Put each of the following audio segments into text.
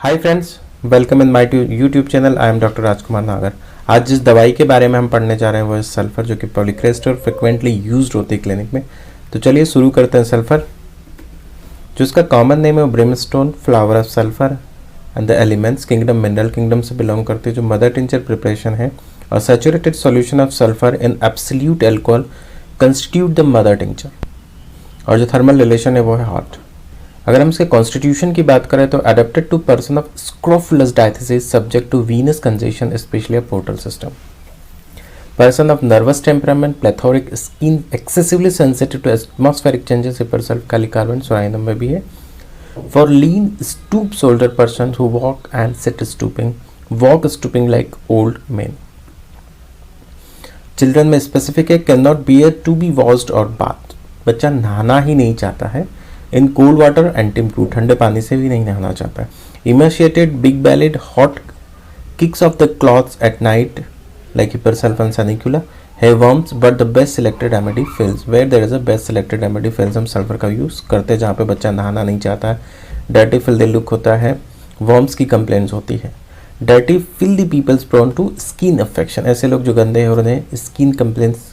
Hi friends, welcome in my YouTube channel. I am doctor Rajkumar Nagar. आज जिस दवाई के बारे में हम पढ़ने जा रहे हैं वो है सल्फर, जो कि पॉलीक्रेस्ट और फ्रिक्वेंटली यूज्ड होती है क्लिनिक में। तो चलिए शुरू करते हैं। सल्फर, जो इसका कॉमन नेम है, Brimstone, flower of sulphur and the elements kingdom, mineral kingdom से बिलोंग करती है। जो मदर टिंचर प्रिपरेशन है और saturated solution of sulphur in absolute alcohol constitute the mother tincture, और जो थर्मल रिलेशन है वो है हॉट। अगर हम इसके कॉन्स्टिट्यूशन की बात करें तो adapted to person of scrofulous diathesis subject to venous congestion specially of portal system, person of nervous temperament, plethoric skin, excessively sensitive to atmospheric changes, sulphur kali carbon psorinum में भी है। For lean stoop shoulder person who walk and sit stooping like old man. Children में specific है, can not bear to be washed और bath, बच्चा नहाना ही नहीं चाहता है। इन कोल्ड वाटर एंटीम्प्रू, ठंडे पानी से भी नहीं नहाना चाहता है। Emaciated big bellied hot kicks off the clothes at night like hepar sulph sanicula, have worms but the best selected remedy fails. Where there is a best selected remedy fails, हम sulphur का यूज़ करते हैं जहाँ पे बच्चा नहाना नहीं चाहता है। डर्टी फिल्दी लुक होता है, वर्म्स की कंप्लेंट्स होती है। Dirty filthy peoples prone to skin affection, ऐसे लोग जो गंदे हैं और उन्हें स्किन कंप्लेंट्स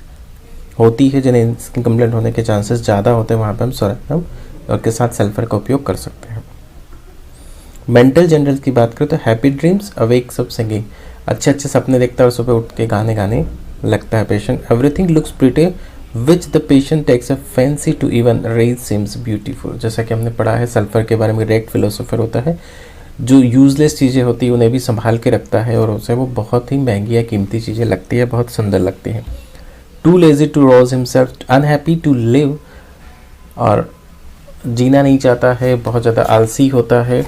होती है, जिन्हें स्किन कंप्लेंट होने के चांसेस ज़्यादा होते हैं, वहाँ पर हम सोराइनम और के साथ सल्फर का उपयोग कर सकते हैं। मेंटल जनरल की बात करें तो हैप्पी ड्रीम्स, अवेक सब सिंगिंग, अच्छे अच्छे सपने देखता है और सुबह उठ के गाने गाने लगता है patient. Everything looks pretty which the patient takes a fancy to, even rags seems beautiful. जैसा कि हमने पढ़ा है सल्फर के बारे में, रेड फिलोसोफर होता है जो यूजलेस चीज़ें होती है उन्हें भी संभाल के रखता है और उसे वो बहुत ही महंगी या कीमती चीज़ें लगती है, बहुत सुंदर लगती हैं। Too lazy to rouse himself, unhappy to live, और जीना नहीं चाहता है, बहुत ज़्यादा आलसी होता है।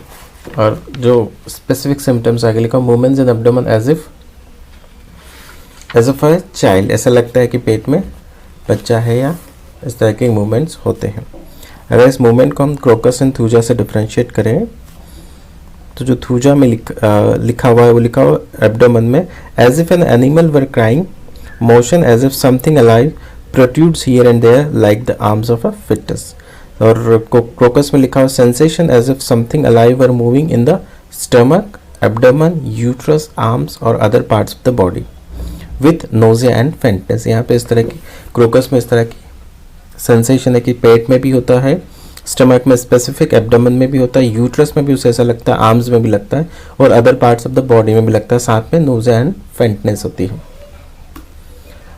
और जो स्पेसिफिक सिम्टम्स आगे लिखा, movements in abdomen as if a child, ऐसा लगता है कि पेट में बच्चा है या इस तरह के मूवमेंट्स होते हैं। अगर इस मूवमेंट को हम क्रोकस एंड थूजा से डिफ्रेंशिएट करें तो जो थूजा में लिखा हुआ है वो लिखा हुआ एब्डोमेन में, as if an animal were crying, motion as if something alive protrudes here and there like the arms of a foetus. और क्रोकस में लिखा हुआ, sensation as if something alive are moving in the stomach, abdomen, uterus, arms और other parts of the body with nausea and faintness. यहाँ पे इस तरह की क्रोकस में इस तरह की सेंसेशन है कि पेट में भी होता है, स्टमक में स्पेसिफिक, एब्डोमेन में भी होता है, यूट्रस में भी उसे ऐसा लगता है, आर्म्स में भी लगता है और other parts of the body में भी लगता है, साथ में नोजिया एंड फेंटनेस होती है।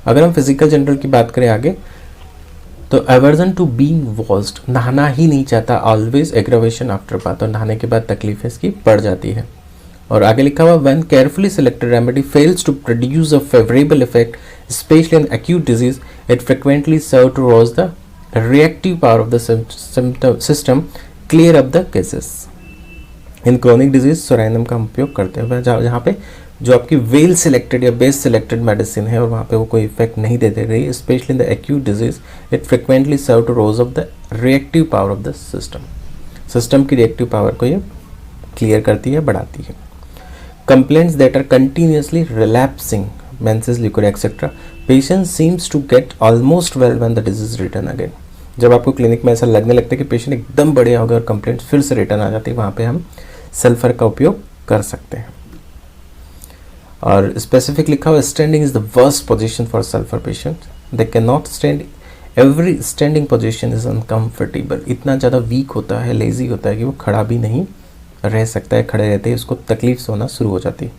अगर हम फिजिकल जनरल की बात करें आगे तो एवर्जन टू बीइंग वॉश्ड, नहाना ही नहीं चाहता, ऑलवेज एग्रावेशन आफ्टर बाथ, और नहाने के बाद तकलीफ इसकी बढ़ जाती है। और आगे लिखा हुआ, when carefully selected remedy fails to produce a favourable effect especially in acute disease, it frequently serve to rouse the reactive power of the system, clear up the cases. In chronic disease psorinum का उपयोग करते हैं जहाँ पे जो आपकी well selected या best selected medicine है और वहाँ पे वो कोई इफेक्ट नहीं दे रही, specially in the acute disease, it frequently serve to rouse of the reactive power of the system की रिएक्टिव पावर को ये क्लियर करती है, बढ़ाती है। Complaints that are continuously relapsing, menses, liquid etcetera, patient seems to get almost well when the disease return again. जब आपको clinic में ऐसा लगने लगता है कि पेशेंट एकदम बढ़िया हो गया और कंप्लेंट्स फिर से रिटर्न आ जाती है, वहाँ पे हम सल्फर का उपयोग कर सकते हैं। और स्पेसिफिक लिखा हुआ, standing is the worst position for sulphur patient, they can not stand, every standing position is uncomfortable. इतना ज़्यादा वीक होता है, लेजी होता है कि वो खड़ा भी नहीं रह सकता है, खड़े रहते ही उसको तकलीफ होना शुरू हो जाती है।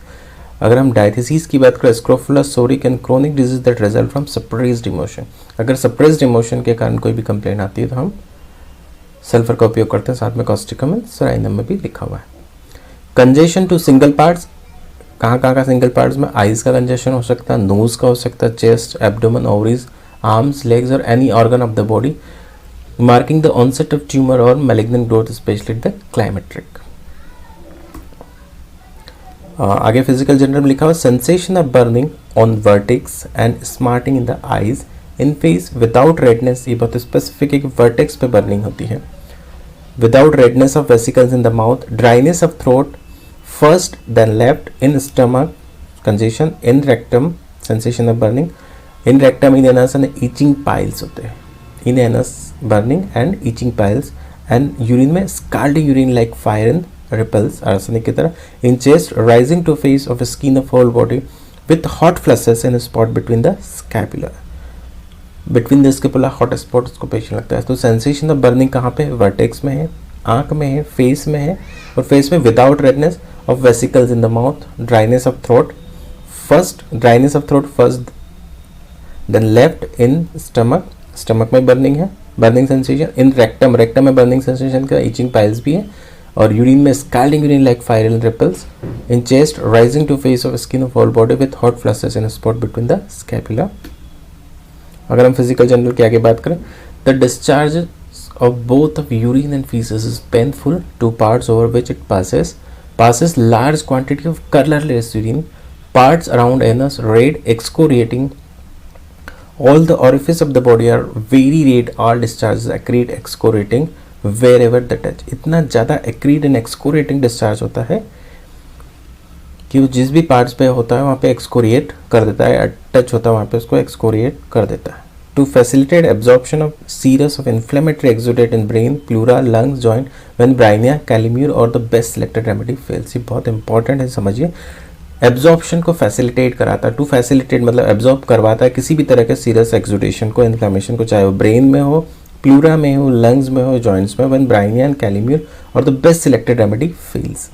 अगर हम डायथिसिस की बात करें, scrofulous, psoric and chronic disease that result from suppressed emotion, अगर सप्रेस्ड इमोशन के कारण कोई भी कंप्लेंट आती है तो हम सल्फर का उपयोग करते हैं, साथ में कॉस्टिकम एंड सोराइनम में भी लिखा हुआ है। कंजेशन टू सिंगल पार्ट्स, कहाँ का सिंगल पार्ट्स में, आइज का कंजेशन हो सकता है, नोज का हो सकता है, chest, abdomen, ovaries, arms, legs और any organ of the body, marking the onset of tumour और malignant growth specially the climacteric. आगे फिजिकल जनरल में लिखा हुआ, sensation of burning on vertex and smarting in the eyes, in face, without redness, ये बहुत specific है कि vertex पे बर्निंग होती है, without redness of vesicles in the mouth, dryness of throat first then left, in stomach congestion, in rectum sensation of burning, in rectum, in anus and itching piles होते हैं, in anus burning and itching piles, and urine में scalding urine like fire in ripples arsenic की तरह, in chest rising to face of skin of whole body with hot flushes in spot between the scapula, between the scapula hot spot उसको patient लगता है। तो sensation of burning कहाँ पे, vertex में है, आंख में है, फेस में है, और फेस में without redness of vesicles in the mouth, dryness of throat first, dryness of throat first, then left in stomach, stomach में बर्निंग है, burning sensation, in rectum, rectum में बर्निंग सेंसेशन का इचिंग पाइल्स भी है, और urine में scalding urine like fire and ripples, in chest rising to face of skin of whole body with hot flushes in spot between the scapula. अगर हम physical general की आगे बात करें, the discharge of both of urine and faeces is painful two parts over which it passes large quantity of colorless urine, parts around anus red, excoriating. All the orifices of the body are very red, all discharges accrete excoriating wherever they touch. इतना ज़्यादा accrete and excoriating discharge होता है कि वो जिस भी parts पे होता है वहाँ पे excoriate कर देता है, टच होता है वहाँ पे उसको excoriate कर देता है। To facilitate absorption of series of inflammatory exudate in brain, pleura, lungs, joint when brainia, calamure और the best selected remedy fails। ये बहुत इंपॉर्टेंट है, समझिए। एब्जॉर्प्शन को फैसिलिटेट कराता है, टू फैसिलिटेट मतलब एब्जॉर्ब करवाता है किसी भी तरह के सीरियस एक्सुडेशन को, इन्फ्लेमेशन को, चाहे वो ब्रेन में हो, प्लूरा में हो, लंग्स में हो, जॉइंट्स में, व्हेन ब्राइनिया एंड कैलिम्यूर और the best selected remedy fails.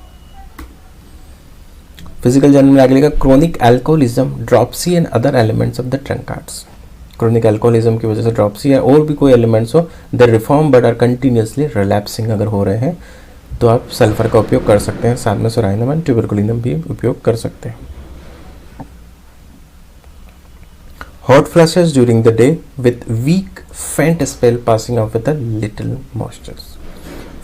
Physical general में आगे लिखा chronic alcoholism, dropsy and other elements of the drunkards. Chronic alcoholism की वजह से ड्रॉप्सी है और भी कोई एलिमेंट्स हो, the reform but are continuously relapsing अगर हो रहे हैं तो आप सल्फर का उपयोग कर सकते हैं, साथ में सोराइनम एंड ट्यूबरकुलिनम भी उपयोग कर सकते हैं। Hot flashes during the day with weak faint spell passing off with little moistures,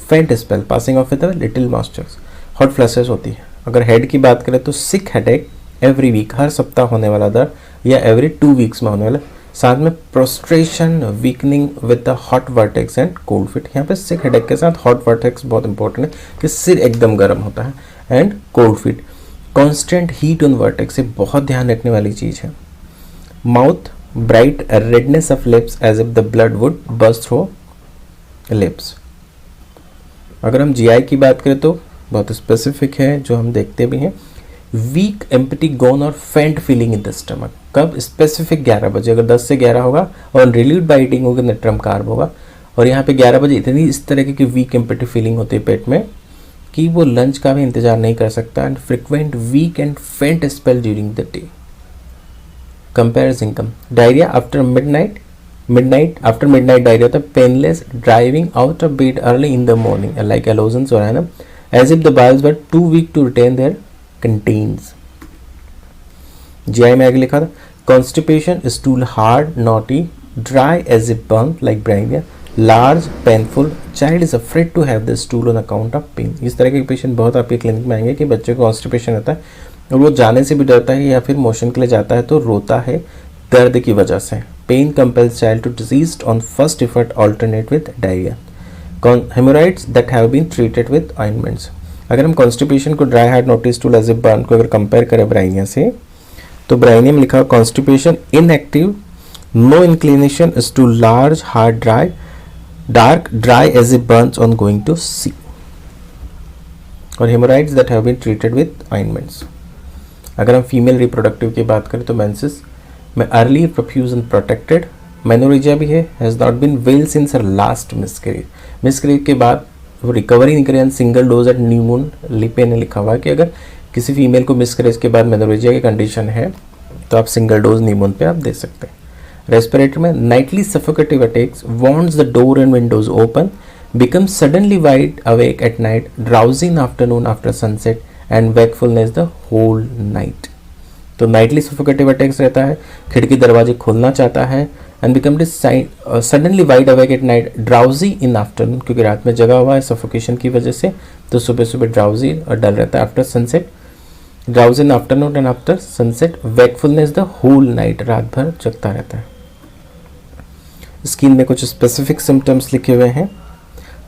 faint spell passing off with little moistures hot flashes होती है। अगर हेड की बात करें तो सिक हेडेक एवरी वीक, हर सप्ताह होने वाला दर्द, या एवरी 2 वीक्स में होने वाला, साथ में prostration, weakening with the hot vertex and cold fit. यहाँ पे सिक हेडेक के साथ हॉट वर्टेक्स बहुत इंपॉर्टेंट है कि सिर एकदम गर्म होता है, and cold feet, constant heat on vertex, ये बहुत ध्यान रखने वाली चीज़ है। Mouth bright, redness of lips as if the blood would burst through lips. अगर हम जीआई की बात करें तो बहुत स्पेसिफिक है जो हम देखते भी हैं, वीक एम्प्टी गोन और फेंट फीलिंग इन द स्टमक। कब? स्पेसिफिक 11 बजे, अगर 10 से 11 होगा और रिलीव्ड बाय ईटिंग होगा, नेट्रम कार्ब होगा, और यहाँ पे 11 बजे इतनी इस तरह की वीक एम्प्टी फीलिंग होती है पेट में कि वो लंच का भी इंतजार नहीं कर सकता, and frequent weak and faint spell during the day. Compare symptom, diarrhoea after midnight, after midnight diarrhoea होता है, painless, driving out of bed early in the morning like aloes and psorinum, as if the biles were too weak to retain their contents. GI में आगे लिखा था constipation, stool hard, knotty, dry as if burned like bryonia, large, painful, child is afraid to have the stool on account of pain. इस तरह के patient बहुत आपके clinic में आएंगे कि बच्चे को कॉन्स्टिपेशन होता है और वो जाने से भी डरता है या फिर मोशन के लिए जाता है तो रोता है दर्द की वजह से। Pain compels child to disease on first effort, alternate with diarrhoea. Haemorrhoids that have been treated with ointments. अगर हम कॉन्स्टिपेशन को dry hard, knotty, stool as if burn को अगर कंपेयर करें ब्राइनिया से, तो ब्राइनिया में लिखा constipation inactive, no inclination, stool large, hard, dry, dark, dry as if burns on going to see, और hemorrhoids that have been treated with ointments. अगर हम फीमेल रिप्रोडक्टिव की बात करें तो मेंसेस में early, profuse and protected, menorrhagia भी है, has not been well since her last miscarriage. Miscarriage के बाद वो रिकवरी नहीं करे, single dose at new moon. Lippe ने लिखा हुआ है कि अगर किसी फीमेल को मिसकैरेज के बाद मेनोरेजिया की कंडीशन है तो आप सिंगल डोज न्यूमोन पे आप दे सकते हैं। रेस्पिरेटरी में nightly suffocative attacks, wants the door and windows open, become suddenly wide awake at night, drowsy in afternoon after sunset and wakefulness the whole night. तो नाइटली सफोकेटिव अटैक्स रहता है, खिड़की दरवाजे खोलना चाहता है, and become suddenly wide awake at night, drowsy in afternoon, क्योंकि रात में जगा हुआ है सफोकेशन की वजह से, तो सुबह सुबह ड्राउजी और डल रहता है। After sunset, drowsy in afternoon and after sunset, wakefulness the whole night, रात भर जगता रहता है। स्किन में कुछ स्पेसिफिक सिम्टम्स लिखे हुए हैं,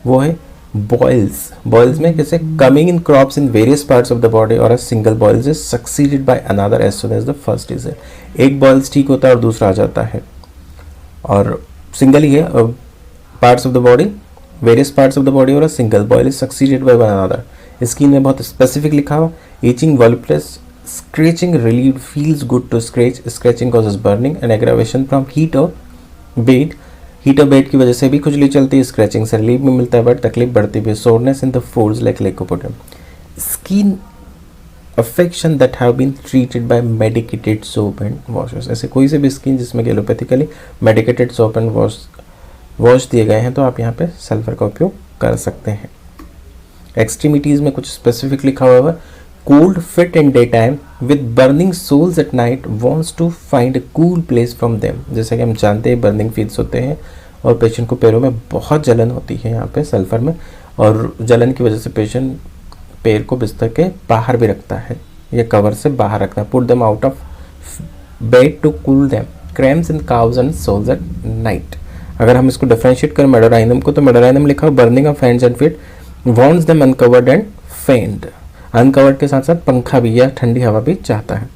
वो है बॉइल्स। बॉइल्स में कैसे? Coming in crops in various parts of the body और a single boils is succeeded by another as soon as the first is. एक बॉइल्स ठीक होता है और दूसरा आ जाता है, और सिंगल ही है, parts of the body, various parts of the body और a single boil is succeeded by one another. Skin में बहुत स्पेसिफिक लिखा हुआ, itching voluptuous, scratching relieves, feels good to scratch, scratching causes burning and aggravation from heat और bed, heat और bed की वजह से भी खुजली चलती है, स्क्रैचिंग से रिलीफ भी मिलता है बट तकलीफ बढ़ती भी है, soreness in the folds like lycopodium, skin affection that have been treated by medicated soap and washes, ऐसे कोई से भी स्किन जिसमें allopathically medicated soap and wash दिए गए हैं तो आप यहाँ पे सल्फर का उपयोग कर सकते हैं। एक्सट्रीमिटीज़ में कुछ स्पेसिफिक लिखा हुआ है, cold feet in day time with burning soles at night wants to find a cool place from them, जैसे कि हम जानते हैं बर्निंग फील्स होते हैं और पेशेंट को पैरों में बहुत जलन होती है यहाँ पे सल्फर में, और जलन की वजह से पेशेंट पैर को बिस्तर के बाहर भी रखता है या कवर से बाहर रखता है। Put them out of bed to cool them, cramps in calves and soles at night. अगर हम इसको डिफरेंशिएट करें मेडोराइनम को, तो मेडोराइनम लिखा हो burning of hands and feet wants them uncovered and fend, uncovered के साथ साथ पंखा भी या ठंडी हवा भी चाहता है।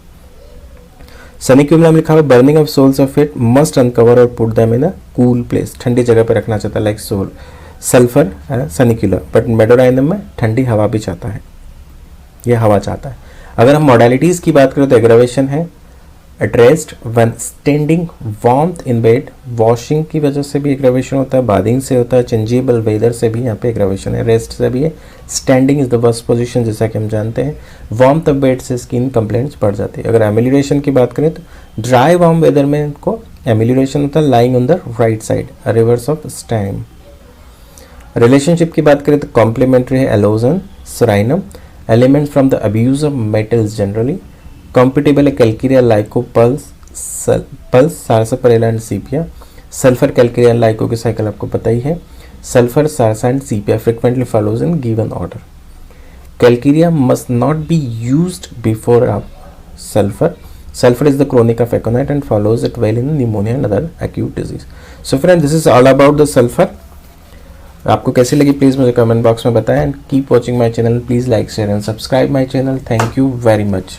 सनिक्यूलम लिखा हुआ burning of soles of feet must uncover और put them in a cool place, ठंडी जगह पर रखना चाहता है लाइक सोल, सल्फर है सनिक्यूलर, बट मेडोराइनम में ठंडी हवा भी चाहता है, यह हवा चाहता है। अगर हम मॉडलिटीज़ की बात करें तो एग्रावेशन है addressed when standing, warmth in bed, washing की वजह से भी एग्रावेशन होता है, बाथिंग से होता है, चेंजेबल वेदर से भी यहाँ पे एग्रावेशन है, रेस्ट से भी है, standing is the worst position जैसा कि हम जानते हैं, वार्मथ ऑफ बेड से स्किन कंप्लेंट्स बढ़ जाती है। अगर एमिलिरेशन की बात करें तो ड्राई वार्म वेदर में इनको एमिलिरेशन होता है, lying on the right side, reverse of stem. Relationship की बात करें तो कॉम्प्लीमेंट्री है aloes, psorinum, elements from the abuse of metals generally, compatible है calcarea, lyco, puls, sarsaparilla and sepia, sulphur, calcarea, lyco की साइकिल आपको पता ही है, sulphur, sarsa and sepia frequently follows in given order. Calcarea must not be used before sulphur, sulfur is the chronic of aconite and follows it well in pneumonia and other acute disease. So friend, this is all about the sulfur. आपको कैसी लगी please मुझे comment box में बताएं, and keep watching my channel, please like share and subscribe my channel. Thank you very much.